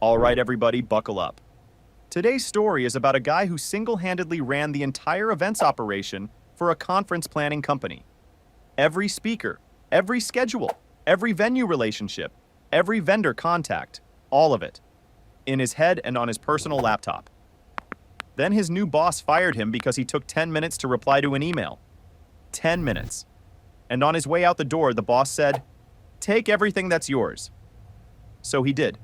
All right, everybody, buckle up. Today's story is about a guy who single-handedly ran the entire events operation for a conference planning company. Every speaker, every schedule, every venue relationship, every vendor contact, all of it. In his head and on his personal laptop. Then his new boss fired him because he took 10 minutes to reply to an email. 10 minutes. And on his way out the door, the boss said, "Take everything that's yours." So he did.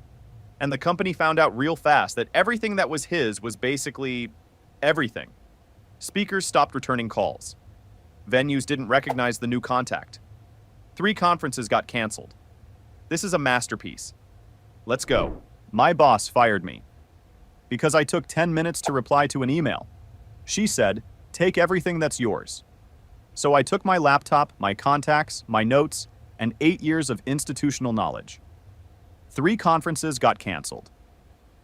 And the company found out real fast that everything that was his was basically everything. Speakers stopped returning calls. Venues didn't recognize the new contact. 3 conferences got canceled. This is a masterpiece. Let's go. My boss fired me because I took 10 minutes to reply to an email. She said, "Take everything that's yours." So I took my laptop, my contacts, my notes, and 8 years of institutional knowledge. 3 conferences got canceled.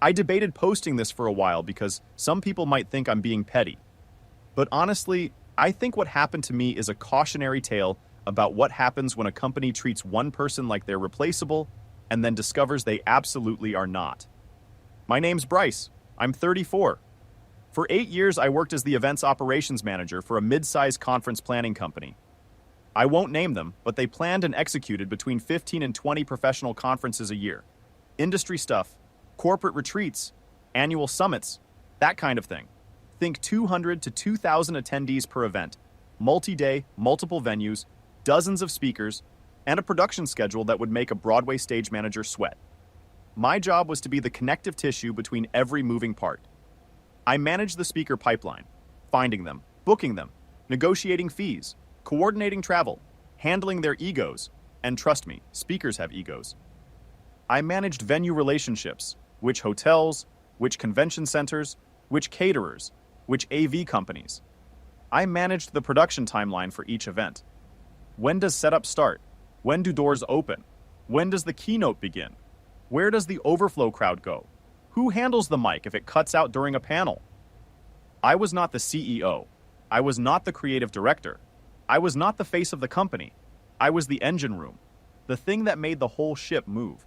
I debated posting this for a while because some people might think I'm being petty. But honestly, I think what happened to me is a cautionary tale about what happens when a company treats one person like they're replaceable and then discovers they absolutely are not. My name's Bryce. I'm 34. For 8 years, I worked as the events operations manager for a mid-sized conference planning company. I won't name them, but they planned and executed between 15 and 20 professional conferences a year. Industry stuff, corporate retreats, annual summits, that kind of thing. Think 200 to 2,000 attendees per event, multi-day, multiple venues, dozens of speakers, and a production schedule that would make a Broadway stage manager sweat. My job was to be the connective tissue between every moving part. I managed the speaker pipeline, finding them, booking them, negotiating fees, coordinating travel, handling their egos, and trust me, speakers have egos. I managed venue relationships, which hotels, which convention centers, which caterers, which AV companies. I managed the production timeline for each event. When does setup start? When do doors open? When does the keynote begin? Where does the overflow crowd go? Who handles the mic if it cuts out during a panel? I was not the CEO. I was not the creative director. I was not the face of the company. I was the engine room, the thing that made the whole ship move.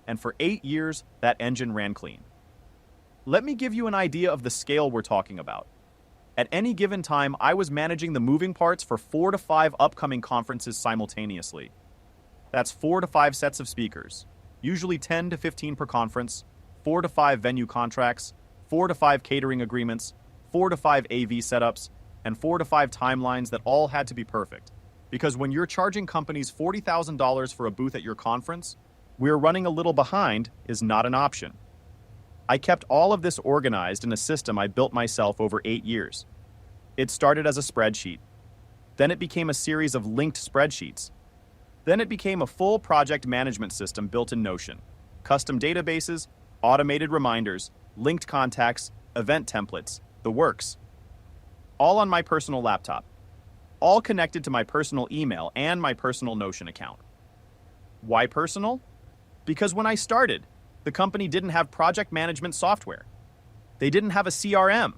And for 8 years, that engine ran clean. Let me give you an idea of the scale we're talking about. At any given time, I was managing the moving parts for 4 to 5 upcoming conferences simultaneously. That's 4 to 5 sets of speakers, usually 10 to 15 per conference, 4 to 5 venue contracts, 4 to 5 catering agreements, 4 to 5 AV setups, and 4 to 5 timelines that all had to be perfect. Because when you're charging companies $40,000 for a booth at your conference, we're running a little behind is not an option. I kept all of this organized in a system I built myself over 8 years. It started as a spreadsheet. Then it became a series of linked spreadsheets. Then it became a full project management system built in Notion. Custom databases, automated reminders, linked contacts, event templates, the works. All on my personal laptop. All connected to my personal email and my personal Notion account. Why personal? Because when I started, the company didn't have project management software. They didn't have a CRM.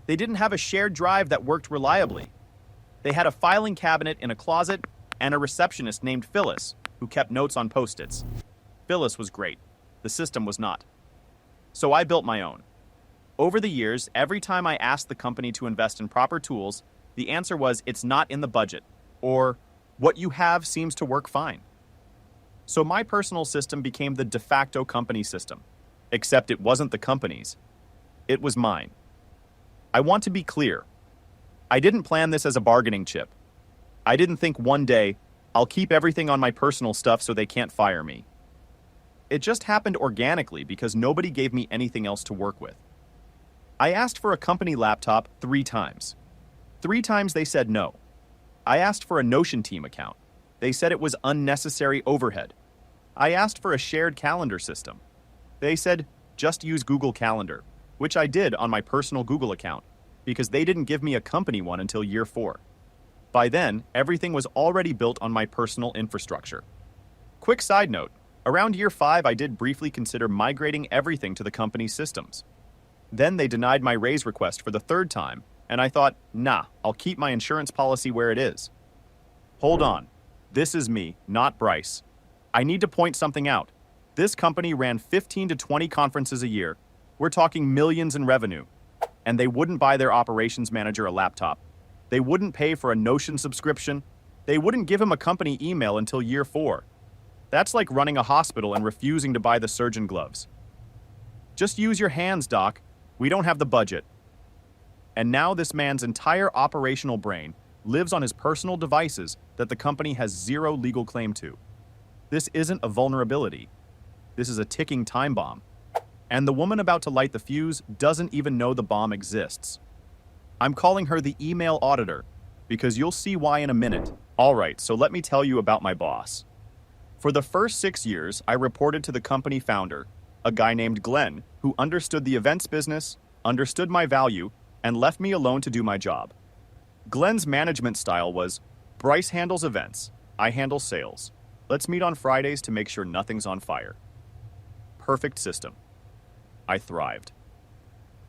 They didn't have a shared drive that worked reliably. They had a filing cabinet in a closet and a receptionist named Phyllis, who kept notes on Post-its. Phyllis was great. The system was not. So I built my own. Over the years, every time I asked the company to invest in proper tools, the answer was, "It's not in the budget," or "What you have seems to work fine." So my personal system became the de facto company system, except it wasn't the company's. It was mine. I want to be clear. I didn't plan this as a bargaining chip. I didn't think one day, I'll keep everything on my personal stuff so they can't fire me. It just happened organically because nobody gave me anything else to work with. I asked for a company laptop 3 times. 3 times they said no. I asked for a Notion team account. They said it was unnecessary overhead. I asked for a shared calendar system. They said, just use Google Calendar, which I did on my personal Google account, because they didn't give me a company one until year 4. By then, everything was already built on my personal infrastructure. Quick side note, around year 5, I did briefly consider migrating everything to the company's systems. Then they denied my raise request for the 3rd time, and I thought, nah, I'll keep my insurance policy where it is. Hold on. This is me, not Bryce. I need to point something out. This company ran 15 to 20 conferences a year. We're talking millions in revenue. And they wouldn't buy their operations manager a laptop. They wouldn't pay for a Notion subscription. They wouldn't give him a company email until year 4. That's like running a hospital and refusing to buy the surgeon gloves. Just use your hands, doc. We don't have the budget. And now this man's entire operational brain lives on his personal devices that the company has zero legal claim to. This isn't a vulnerability. This is a ticking time bomb. And the woman about to light the fuse doesn't even know the bomb exists. I'm calling her the email auditor, because you'll see why in a minute. All right, so let me tell you about my boss. For the first 6 years, I reported to the company founder, a guy named Glenn, who understood the events business, understood my value, and left me alone to do my job. Glenn's management style was, Bryce handles events, I handle sales. Let's meet on Fridays to make sure nothing's on fire. Perfect system. I thrived.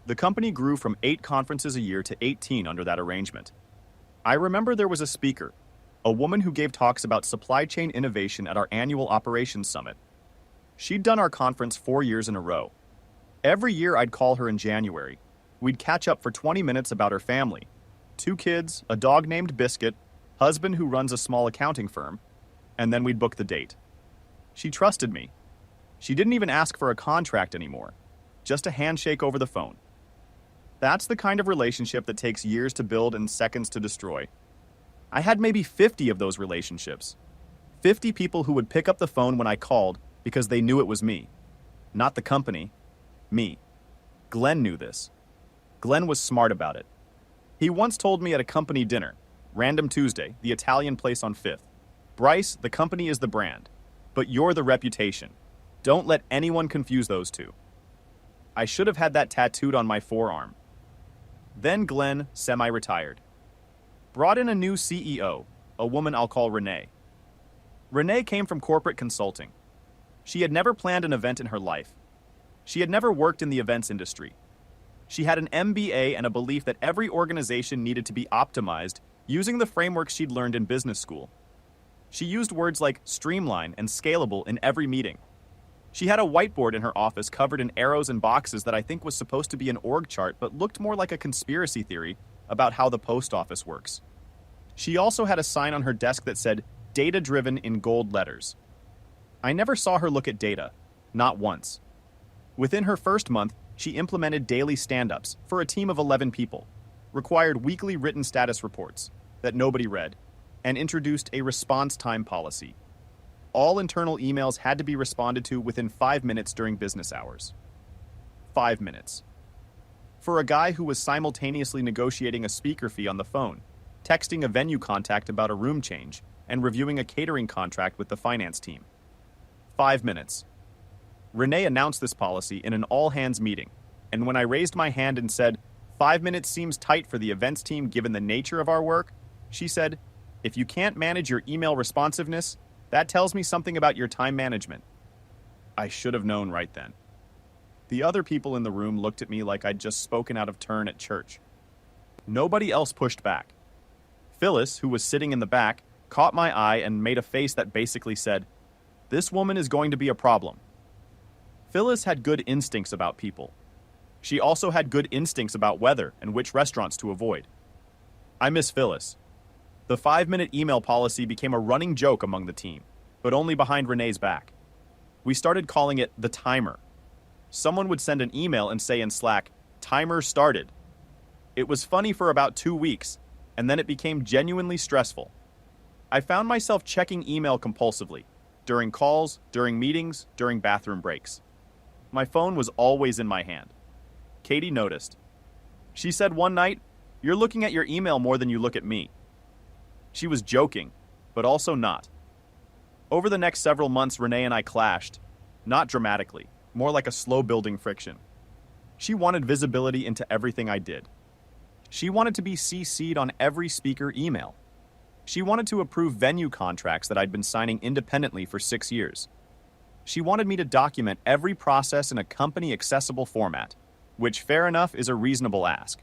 The company grew from 8 conferences a year to 18 under that arrangement. I remember there was a speaker, a woman who gave talks about supply chain innovation at our annual operations summit. She'd done our conference 4 years in a row. Every year I'd call her in January. We'd catch up for 20 minutes about her family. 2 kids, a dog named Biscuit, husband who runs a small accounting firm, and then we'd book the date. She trusted me. She didn't even ask for a contract anymore, just a handshake over the phone. That's the kind of relationship that takes years to build and seconds to destroy. I had maybe 50 of those relationships. 50 people who would pick up the phone when I called because they knew it was me. Not the company. Me. Glenn knew this. Glenn was smart about it. He once told me at a company dinner, Random Tuesday, the Italian place on 5th, Bryce, the company is the brand, but you're the reputation. Don't let anyone confuse those two. I should have had that tattooed on my forearm. Then Glenn semi-retired. Brought in a new CEO, a woman I'll call Renee. Renee came from corporate consulting. She had never planned an event in her life. She had never worked in the events industry. She had an MBA and a belief that every organization needed to be optimized using the frameworks she'd learned in business school. She used words like streamline and scalable in every meeting. She had a whiteboard in her office covered in arrows and boxes that I think was supposed to be an org chart but looked more like a conspiracy theory about how the post office works. She also had a sign on her desk that said, data-driven in gold letters. I never saw her look at data, not once. Within her first month, she implemented daily stand-ups for a team of 11 people, required weekly written status reports that nobody read, and introduced a response time policy. All internal emails had to be responded to within 5 minutes during business hours. 5 minutes. For a guy who was simultaneously negotiating a speaker fee on the phone, texting a venue contact about a room change, and reviewing a catering contract with the finance team. 5 minutes. Renee announced this policy in an all-hands meeting, and when I raised my hand and said, 5 minutes seems tight for the events team given the nature of our work, she said, if you can't manage your email responsiveness, that tells me something about your time management. I should have known right then. The other people in the room looked at me like I'd just spoken out of turn at church. Nobody else pushed back. Phyllis, who was sitting in the back, caught my eye and made a face that basically said, this woman is going to be a problem. Phyllis had good instincts about people. She also had good instincts about weather and which restaurants to avoid. I miss Phyllis. The 5-minute email policy became a running joke among the team, but only behind Renee's back. We started calling it the timer. Someone would send an email and say in Slack, timer started. It was funny for about 2 weeks, and then it became genuinely stressful. I found myself checking email compulsively, during calls, during meetings, during bathroom breaks. My phone was always in my hand. Katie noticed. She said one night, you're looking at your email more than you look at me. She was joking, but also not. Over the next several months, Renee and I clashed. Not dramatically, more like a slow-building friction. She wanted visibility into everything I did. She wanted to be CC'd on every speaker email. She wanted to approve venue contracts that I'd been signing independently for 6 years. She wanted me to document every process in a company-accessible format, which, fair enough, is a reasonable ask.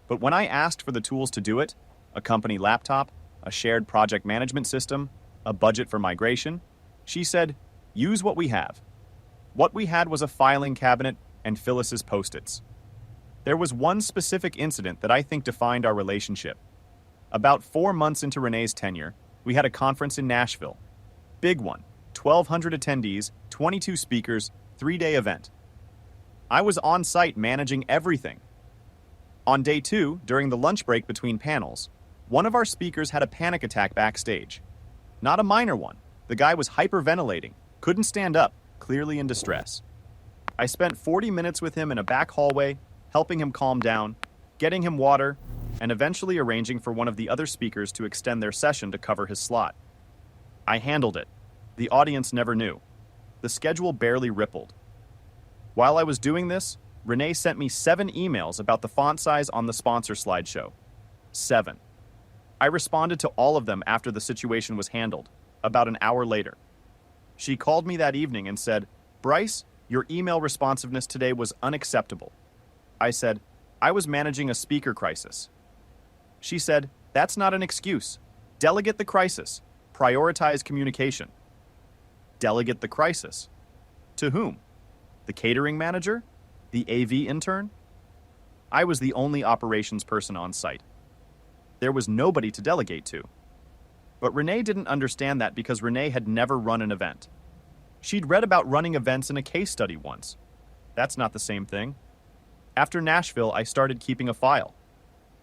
But when I asked for the tools to do it, a company laptop, a shared project management system, a budget for migration, she said, use what we have. What we had was a filing cabinet and Phyllis's Post-its. There was one specific incident that I think defined our relationship. About 4 months into Renee's tenure, we had a conference in Nashville. Big one, 1,200 attendees, 22 speakers, 3-day event. I was on site managing everything. On day 2, during the lunch break between panels, one of our speakers had a panic attack backstage. Not a minor one. The guy was hyperventilating, couldn't stand up, clearly in distress. I spent 40 minutes with him in a back hallway, helping him calm down, getting him water, and eventually arranging for one of the other speakers to extend their session to cover his slot. I handled it. The audience never knew. The schedule barely rippled. While I was doing this, Renee sent me 7 emails about the font size on the sponsor slideshow. 7. I responded to all of them after the situation was handled, about an hour later. She called me that evening and said, "Bryce, your email responsiveness today was unacceptable." I said, "I was managing a speaker crisis." She said, "That's not an excuse. Delegate the crisis. Prioritize communication." Delegate the crisis. To whom? The catering manager? The AV intern? I was the only operations person on site. There was nobody to delegate to. But Renee didn't understand that because Renee had never run an event. She'd read about running events in a case study once. That's not the same thing. After Nashville, I started keeping a file.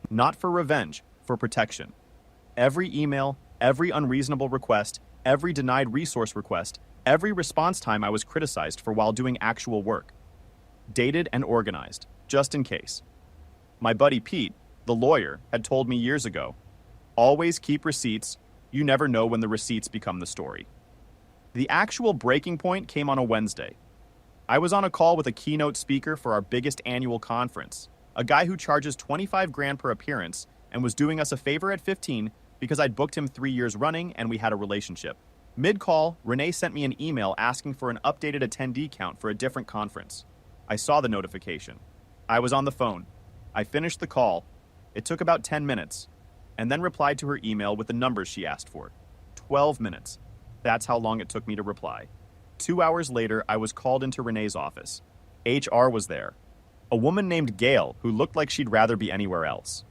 Not for revenge, for protection. Every email, every unreasonable request, every denied resource request, every response time I was criticized for while doing actual work. Dated and organized, just in case. My buddy Pete, the lawyer, had told me years ago, "Always keep receipts. You never know when the receipts become the story." The actual breaking point came on a Wednesday. I was on a call with a keynote speaker for our biggest annual conference, a guy who charges 25 grand per appearance and was doing us a favor at 15 because I'd booked him 3 years running and we had a relationship. Mid-call, Renee sent me an email asking for an updated attendee count for a different conference. I saw the notification. I was on the phone. I finished the call. It took about 10 minutes, and then replied to her email with the numbers she asked for. 12 minutes. That's how long it took me to reply. 2 hours later, I was called into Renee's office. HR was there. A woman named Gail who looked like she'd rather be anywhere else.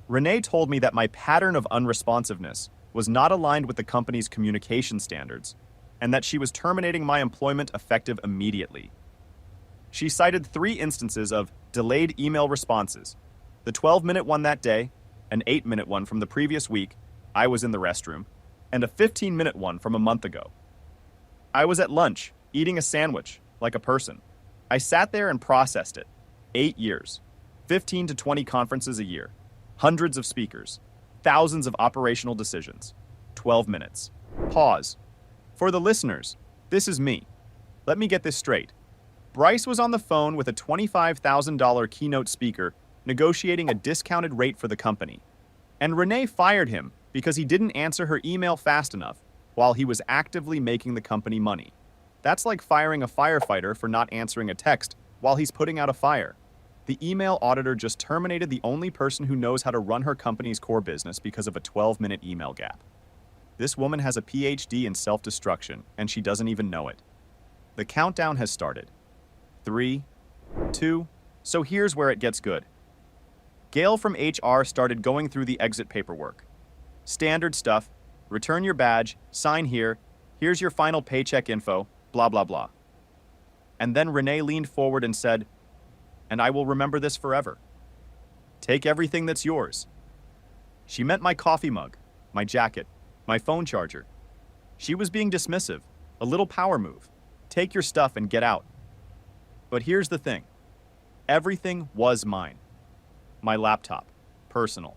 Renee told me that my pattern of unresponsiveness was not aligned with the company's communication standards, and that she was terminating my employment effective immediately. She cited 3 instances of delayed email responses, the 12-minute one that day, an 8-minute one from the previous week, I was in the restroom, and a 15-minute one from a month ago. I was at lunch, eating a sandwich, like a person. I sat there and processed it. 8 years, 15 to 20 conferences a year, hundreds of speakers, thousands of operational decisions, 12 minutes. Pause. For the listeners, this is me. Let me get this straight. Bryce was on the phone with a $25,000 keynote speaker negotiating a discounted rate for the company. And Renee fired him because he didn't answer her email fast enough while he was actively making the company money. That's like firing a firefighter for not answering a text while he's putting out a fire. The email auditor just terminated the only person who knows how to run her company's core business because of a 12-minute email gap. This woman has a PhD in self-destruction, and she doesn't even know it. The countdown has started. 3, 2, so here's where it gets good. Gail from HR started going through the exit paperwork. Standard stuff, return your badge, sign here, here's your final paycheck info, blah, blah, blah. And then Renee leaned forward and said, "And I will remember this forever. Take everything that's yours." She meant my coffee mug, my jacket, my phone charger. She was being dismissive, a little power move. Take your stuff and get out. But here's the thing. Everything was mine. My laptop, personal.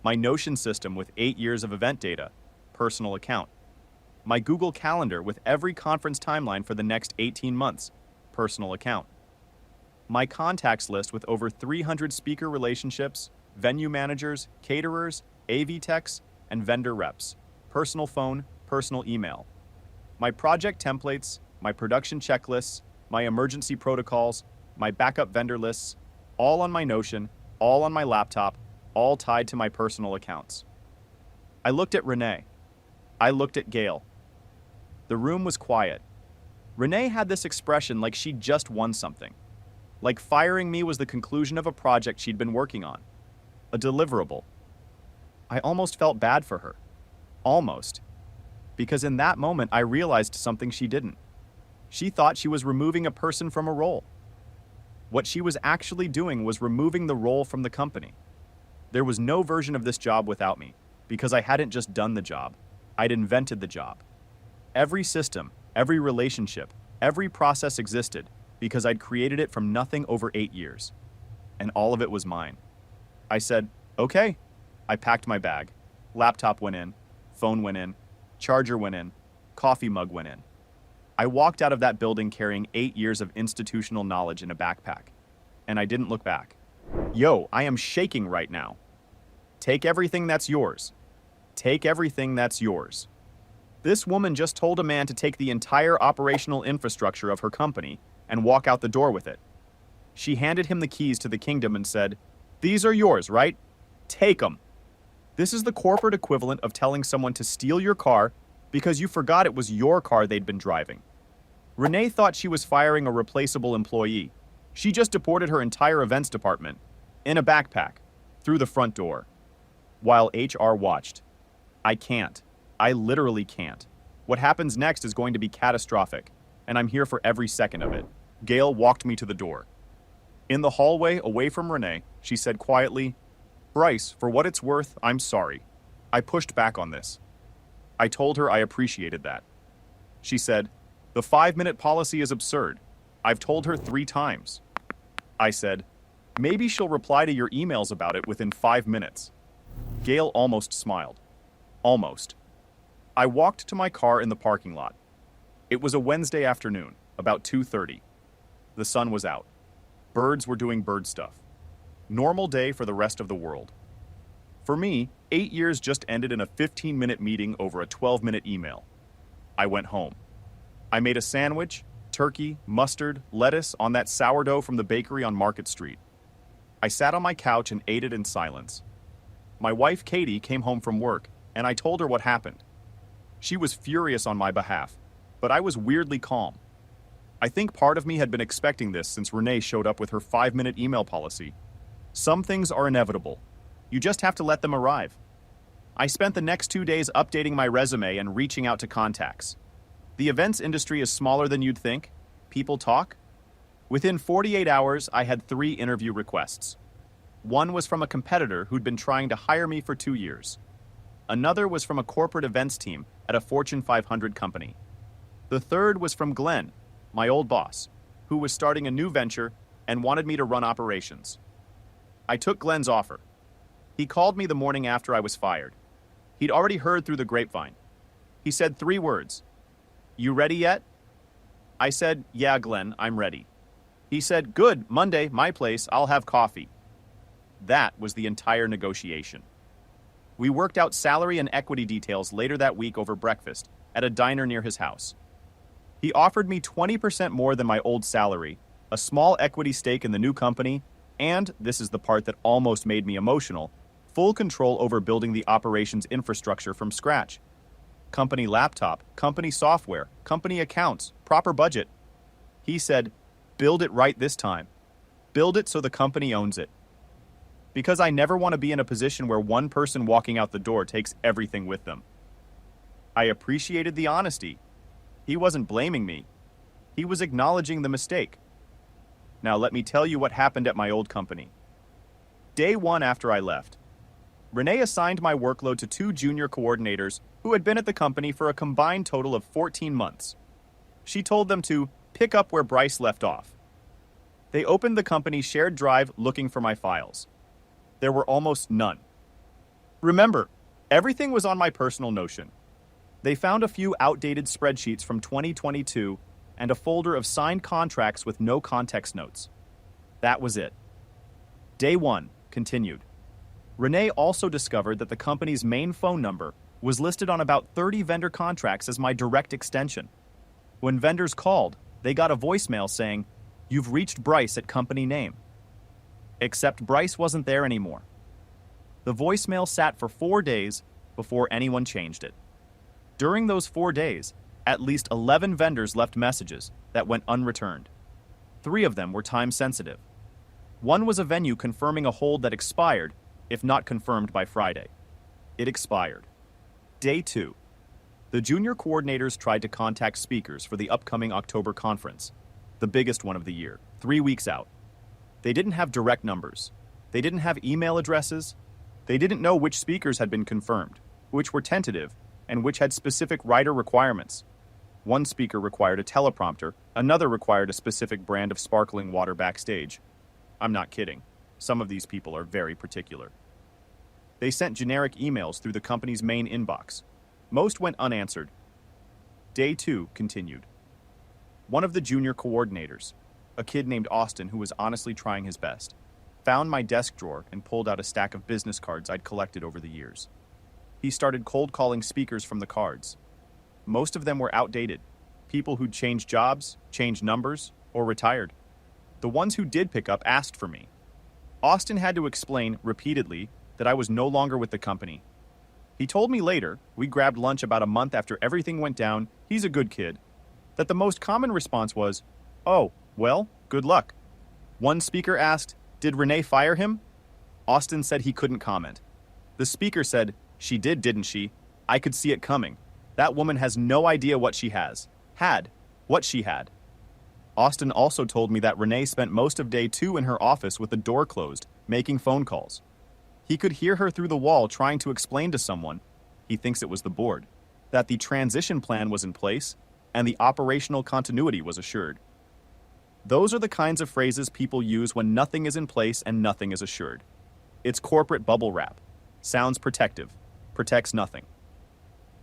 My Notion system with 8 years of event data, personal account. My Google Calendar with every conference timeline for the next 18 months, personal account. My contacts list with over 300 speaker relationships, venue managers, caterers, AV techs, and vendor reps, personal phone, personal email. My project templates, my production checklists, my emergency protocols, my backup vendor lists, all on my Notion, all on my laptop, all tied to my personal accounts. I looked at Renee. I looked at Gail. The room was quiet. Renee had this expression like she'd just won something. Like firing me was the conclusion of a project she'd been working on. A deliverable. I almost felt bad for her. Almost. Because in that moment, I realized something she didn't. She thought she was removing a person from a role. What she was actually doing was removing the role from the company. There was no version of this job without me, because I hadn't just done the job. I'd invented the job. Every system, every relationship, every process existed because I'd created it from nothing over 8 years. And all of it was mine. I said, okay. I packed my bag. Laptop went in, phone went in, charger went in, coffee mug went in. I walked out of that building carrying 8 years of institutional knowledge in a backpack. And I didn't look back. Yo, I am shaking right now. Take everything that's yours. Take everything that's yours. This woman just told a man to take the entire operational infrastructure of her company and walk out the door with it. She handed him the keys to the kingdom and said, "These are yours, right? Take them." This is the corporate equivalent of telling someone to steal your car because you forgot it was your car they'd been driving. Renee thought she was firing a replaceable employee. She just deported her entire events department, in a backpack, through the front door, while HR watched. I can't. I literally can't. What happens next is going to be catastrophic, and I'm here for every second of it. Gail walked me to the door. In the hallway, away from Renee, she said quietly, "Bryce, for what it's worth, I'm sorry. I pushed back on this." I told her I appreciated that. She said, "The 5-minute policy is absurd. I've told her 3 times." I said, "Maybe she'll reply to your emails about it within 5 minutes." Gail almost smiled. Almost. I walked to my car in the parking lot. It was a Wednesday afternoon, about 2:30. The sun was out. Birds were doing bird stuff. Normal day for the rest of the world. For me, 8 years just ended in a 15-minute meeting over a 12-minute email. I went home. I made a sandwich, turkey, mustard, lettuce on that sourdough from the bakery on Market Street. I sat on my couch and ate it in silence. My wife, Katie, came home from work, and I told her what happened. She was furious on my behalf, but I was weirdly calm. I think part of me had been expecting this since Renee showed up with her 5-minute email policy. Some things are inevitable. You just have to let them arrive. I spent the next 2 days updating my resume and reaching out to contacts. The events industry is smaller than you'd think. People talk. Within 48 hours, I had 3 interview requests. One was from a competitor who'd been trying to hire me for 2 years. Another was from a corporate events team at a Fortune 500 company. The third was from Glenn, my old boss, who was starting a new venture and wanted me to run operations. I took Glenn's offer. He called me the morning after I was fired. He'd already heard through the grapevine. He said 3 words. "You ready yet?" I said, "Yeah, Glenn, I'm ready." He said, "Good, Monday, my place, I'll have coffee." That was the entire negotiation. We worked out salary and equity details later that week over breakfast at a diner near his house. He offered me 20% more than my old salary, a small equity stake in the new company, and, this is the part that almost made me emotional, full control over building the operations infrastructure from scratch. Company laptop, company software, company accounts, proper budget. He said, "Build it right this time. Build it so the company owns it." Because I never want to be in a position where one person walking out the door takes everything with them. I appreciated the honesty. He wasn't blaming me. He was acknowledging the mistake. Now let me tell you what happened at my old company. Day 1 after I left, Renee assigned my workload to 2 junior coordinators who had been at the company for a combined total of 14 months. She told them to pick up where Bryce left off. They opened the company's shared drive looking for my files. There were almost none. Remember, everything was on my personal Notion. They found a few outdated spreadsheets from 2022 and a folder of signed contracts with no context notes. That was it. Day 1 continued. Renee also discovered that the company's main phone number was listed on about 30 vendor contracts as my direct extension. When vendors called, they got a voicemail saying, "You've reached Bryce at company name." Except Bryce wasn't there anymore. The voicemail sat for 4 days before anyone changed it. During those 4 days, At least 11 vendors left messages that went unreturned. 3 of them were time-sensitive. One was a venue confirming a hold that expired, if not confirmed by Friday. It expired. Day 2. The junior coordinators tried to contact speakers for the upcoming October conference, the biggest one of the year, 3 weeks out. They didn't have direct numbers. They didn't have email addresses. They didn't know which speakers had been confirmed, which were tentative, and which had specific writer requirements. One speaker required a teleprompter, another required a specific brand of sparkling water backstage. I'm not kidding. Some of these people are very particular. They sent generic emails through the company's main inbox. Most went unanswered. Day 2 continued. One of the junior coordinators, a kid named Austin who was honestly trying his best, found my desk drawer and pulled out a stack of business cards I'd collected over the years. He started cold calling speakers from the cards. Most of them were outdated, people who'd changed jobs, changed numbers, or retired. The ones who did pick up asked for me. Austin had to explain repeatedly that I was no longer with the company. He told me later, we grabbed lunch about a month after everything went down, he's a good kid, that the most common response was, "Oh, well, good luck." One speaker asked, "Did Renee fire him?" Austin said he couldn't comment. The speaker said, "She did, didn't she? I could see it coming. That woman has no idea what she has. What she had." Austin also told me that Renee spent most of day 2 in her office with the door closed, making phone calls. He could hear her through the wall trying to explain to someone, he thinks it was the board, that the transition plan was in place and the operational continuity was assured. Those are the kinds of phrases people use when nothing is in place and nothing is assured. It's corporate bubble wrap. Sounds protective. Protects nothing.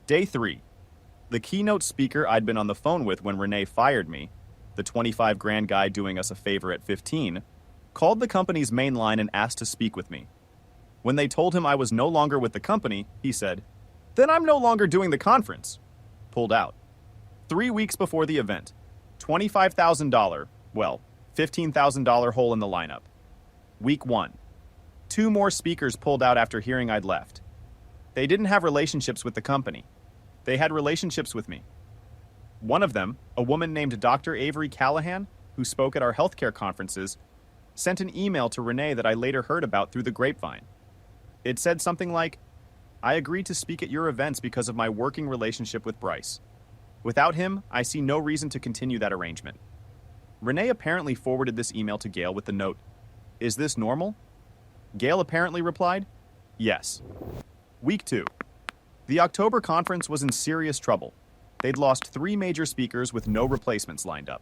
Day 3. The keynote speaker I'd been on the phone with when Renee fired me, the 25 grand guy doing us a favor at 15, called the company's main line and asked to speak with me. When they told him I was no longer with the company, he said, "Then I'm no longer doing the conference." Pulled out. 3 weeks before the event, $25,000, well, $15,000 hole in the lineup. Week 1. 2 more speakers pulled out after hearing I'd left. They didn't have relationships with the company. They had relationships with me. One of them, a woman named Dr. Avery Callahan, who spoke at our healthcare conferences, sent an email to Renee that I later heard about through the grapevine. It said something like, "I agreed to speak at your events because of my working relationship with Bryce. Without him, I see no reason to continue that arrangement." Renee apparently forwarded this email to Gail with the note, "Is this normal?" Gail apparently replied, "Yes." Week 2. The October conference was in serious trouble. They'd lost 3 major speakers with no replacements lined up.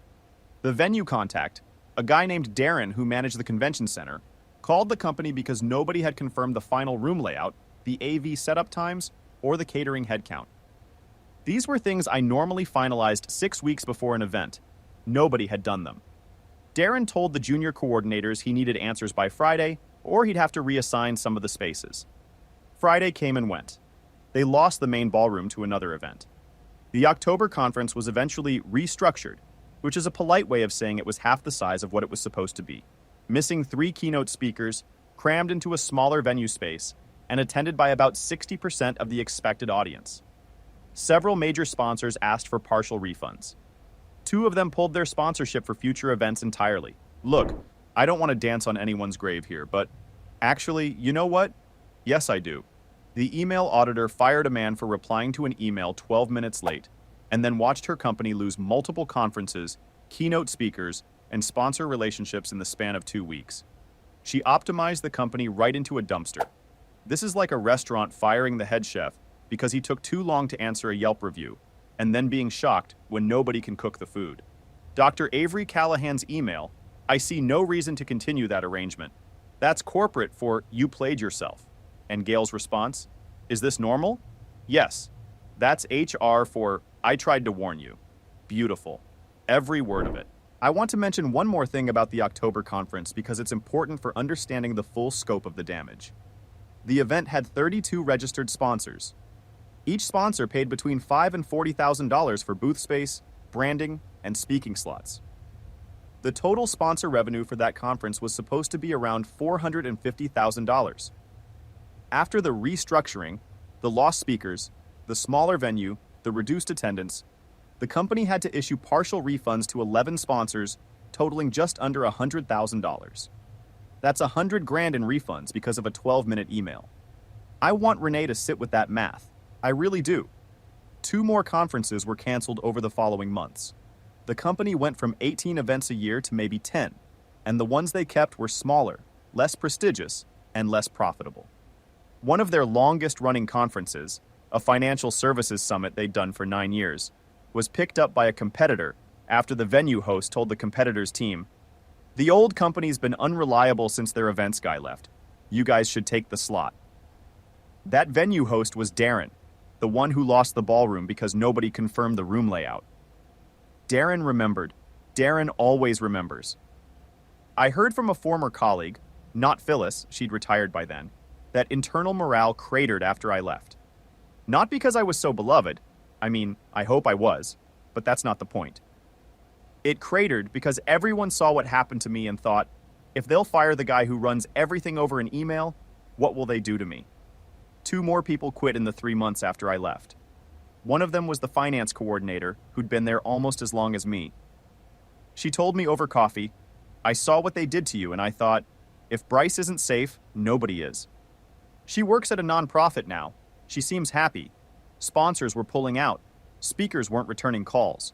The venue contact, a guy named Darren who managed the convention center, called the company because nobody had confirmed the final room layout, the AV setup times, or the catering headcount. These were things I normally finalized 6 weeks before an event. Nobody had done them. Darren told the junior coordinators he needed answers by Friday, or he'd have to reassign some of the spaces. Friday came and went. They lost the main ballroom to another event. The October conference was eventually restructured, which is a polite way of saying it was half the size of what it was supposed to be, missing 3 keynote speakers, crammed into a smaller venue space, and attended by about 60% of the expected audience. Several major sponsors asked for partial refunds. 2 of them pulled their sponsorship for future events entirely. Look, I don't want to dance on anyone's grave here, but actually, you know what? Yes, I do. The email auditor fired a man for replying to an email 12 minutes late, and then watched her company lose multiple conferences, keynote speakers, and sponsor relationships in the span of 2 weeks. She optimized the company right into a dumpster. This is like a restaurant firing the head chef because he took too long to answer a Yelp review, and then being shocked when nobody can cook the food. Dr. Avery Callahan's email, "I see no reason to continue that arrangement. That's corporate for you played yourself." And Gail's response, "Is this normal?" "Yes. That's HR for I tried to warn you." Beautiful. Every word of it. I want to mention one more thing about the October conference because it's important for understanding the full scope of the damage. The event had 32 registered sponsors. Each sponsor paid between $5,000 and $40,000 for booth space, branding, and speaking slots. The total sponsor revenue for that conference was supposed to be around $450,000. After the restructuring, the lost speakers, the smaller venue, the reduced attendance, the The company had to issue partial refunds to 11 sponsors, totaling just under $100,000. That's $100,000 in refunds because of a 12-minute email. I want Renee to sit with that math. I really do. 2 more conferences were canceled over the following months. The company went from 18 events a year to maybe 10, and the ones they kept were smaller, less prestigious, and less profitable. One of their longest-running conferences, a financial services summit they'd done for 9 years, was picked up by a competitor after the venue host told the competitor's team, "The old company's been unreliable since their events guy left. You guys should take the slot." That venue host was Darren, the one who lost the ballroom because nobody confirmed the room layout. Darren remembered. Darren always remembers. I heard from a former colleague, not Phyllis, she'd retired by then, that internal morale cratered after I left. Not because I was so beloved. I mean, I hope I was, but that's not the point. It cratered because everyone saw what happened to me and thought, if they'll fire the guy who runs everything over an email, what will they do to me? 2 more people quit in the 3 months after I left. One of them was the finance coordinator, who'd been there almost as long as me. She told me over coffee, "I saw what they did to you, and I thought, if Bryce isn't safe, nobody is." She works at a nonprofit now. She seems happy. Sponsors were pulling out. Speakers weren't returning calls.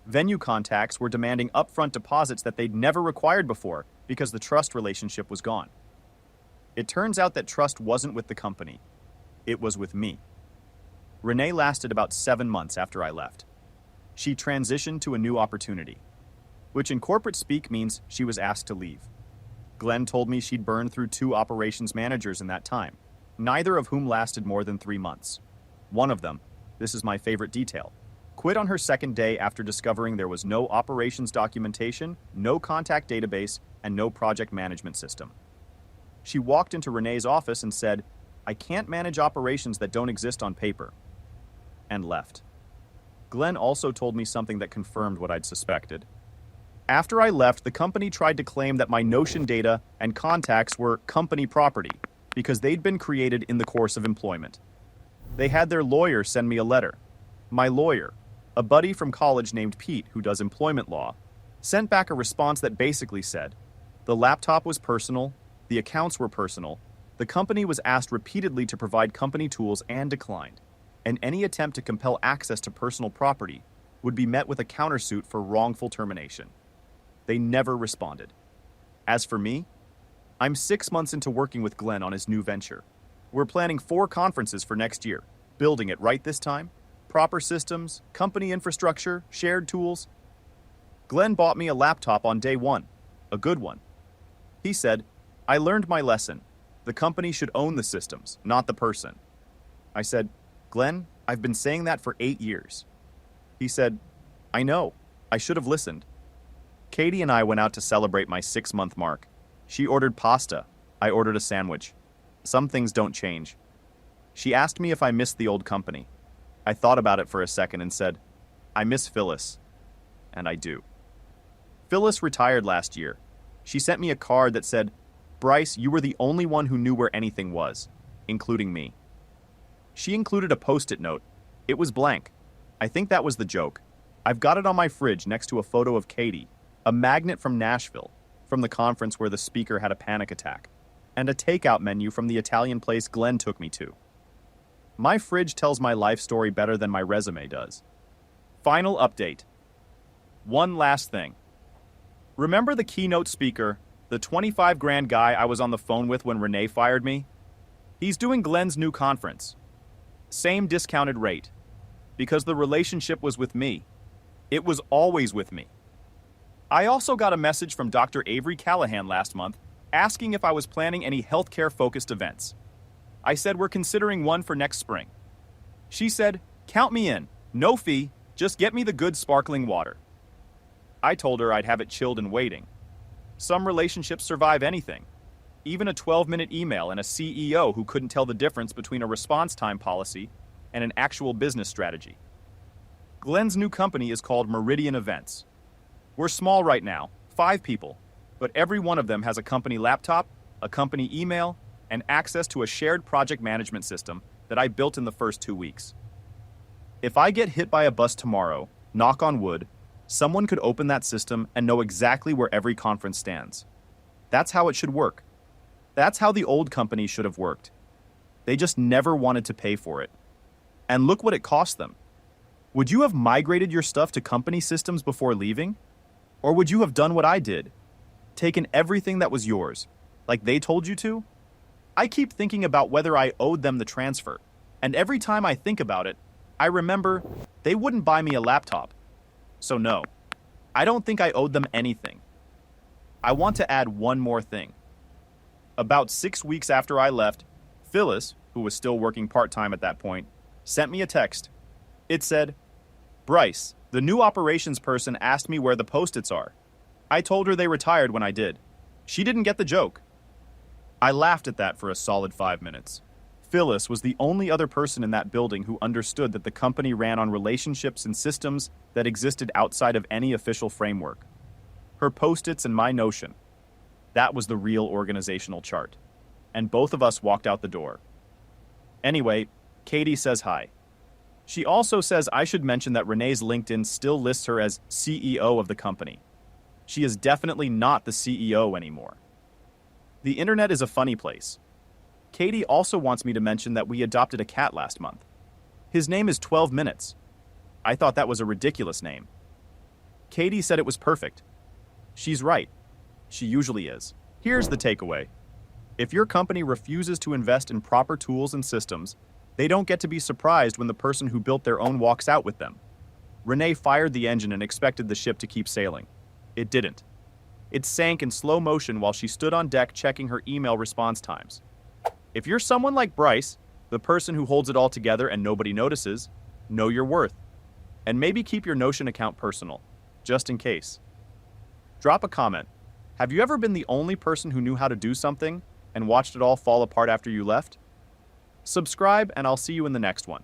Venue contacts were demanding upfront deposits that they'd never required before because the trust relationship was gone. It turns out that trust wasn't with the company. It was with me. Renee lasted about 7 months after I left. She transitioned to a new opportunity, which in corporate speak means she was asked to leave. Glenn told me she'd burned through 2 operations managers in that time, neither of whom lasted more than 3 months. One of them, this is my favorite detail, quit on her second day after discovering there was no operations documentation, no contact database, and no project management system. She walked into Renee's office and said, "I can't manage operations that don't exist on paper," and left. Glenn also told me something that confirmed what I'd suspected. After I left, the company tried to claim that my Notion data and contacts were company property because they'd been created in the course of employment. They had their lawyer send me a letter. My lawyer, a buddy from college named Pete who does employment law, sent back a response that basically said, the laptop was personal, the accounts were personal, the company was asked repeatedly to provide company tools and declined, and any attempt to compel access to personal property would be met with a countersuit for wrongful termination. They never responded. As for me, I'm 6 months into working with Glenn on his new venture. We're planning 4 conferences for next year, building it right this time, proper systems, company infrastructure, shared tools. Glenn bought me a laptop on day 1, a good one. He said, "I learned my lesson. The company should own the systems, not the person." I said, "Glenn, I've been saying that for 8 years." He said, "I know. I should have listened." Katie and I went out to celebrate my 6-month mark. She ordered pasta. I ordered a sandwich. Some things don't change. She asked me if I missed the old company. I thought about it for a second and said, "I miss Phyllis." And I do. Phyllis retired last year. She sent me a card that said, "Bryce, you were the only one who knew where anything was, including me." She included a Post-it note. It was blank. I think that was the joke. I've got it on my fridge next to a photo of Katie, a magnet from Nashville, from the conference where the speaker had a panic attack, and a takeout menu from the Italian place Glenn took me to. My fridge tells my life story better than my resume does. Final update. One last thing. Remember the keynote speaker, the 25 grand guy I was on the phone with when Renee fired me? He's doing Glenn's new conference. Same discounted rate. Because the relationship was with me. It was always with me. I also got a message from Dr. Avery Callahan last month asking if I was planning any healthcare-focused events. I said we're considering one for next spring. She said, "Count me in. No fee. Just get me the good sparkling water." I told her I'd have it chilled and waiting. Some relationships survive anything. Even a 12-minute email and a CEO who couldn't tell the difference between a response time policy and an actual business strategy. Glenn's new company is called Meridian Events. We're small right now, 5 people, but every one of them has a company laptop, a company email, and access to a shared project management system that I built in the first 2 weeks. If I get hit by a bus tomorrow, knock on wood, someone could open that system and know exactly where every conference stands. That's how it should work. That's how the old company should have worked. They just never wanted to pay for it. And look what it cost them. Would you have migrated your stuff to company systems before leaving? Or would you have done what I did? Taken everything that was yours, like they told you to? I keep thinking about whether I owed them the transfer, and every time I think about it, I remember they wouldn't buy me a laptop. So no, I don't think I owed them anything. I want to add one more thing. About 6 weeks after I left, Phyllis, who was still working part-time at that point, sent me a text. It said, "Bryce, the new operations person asked me where the Post-its are. I told her they retired when I did. She didn't get the joke." I laughed at that for a solid 5 minutes. Phyllis was the only other person in that building who understood that the company ran on relationships and systems that existed outside of any official framework. Her Post-its and my Notion. That was the real organizational chart. And both of us walked out the door. Anyway, Katie says hi. She also says I should mention that Renee's LinkedIn still lists her as CEO of the company. She is definitely not the CEO anymore. The internet is a funny place. Katie also wants me to mention that we adopted a cat last month. His name is 12 Minutes. I thought that was a ridiculous name. Katie said it was perfect. She's right. She usually is. Here's the takeaway. If your company refuses to invest in proper tools and systems, they don't get to be surprised when the person who built their own walks out with them. Renee fired the engine and expected the ship to keep sailing. It didn't. It sank in slow motion while she stood on deck checking her email response times. If you're someone like Bryce, the person who holds it all together and nobody notices, know your worth. And maybe keep your Notion account personal, just in case. Drop a comment. Have you ever been the only person who knew how to do something and watched it all fall apart after you left? Subscribe, and I'll see you in the next one.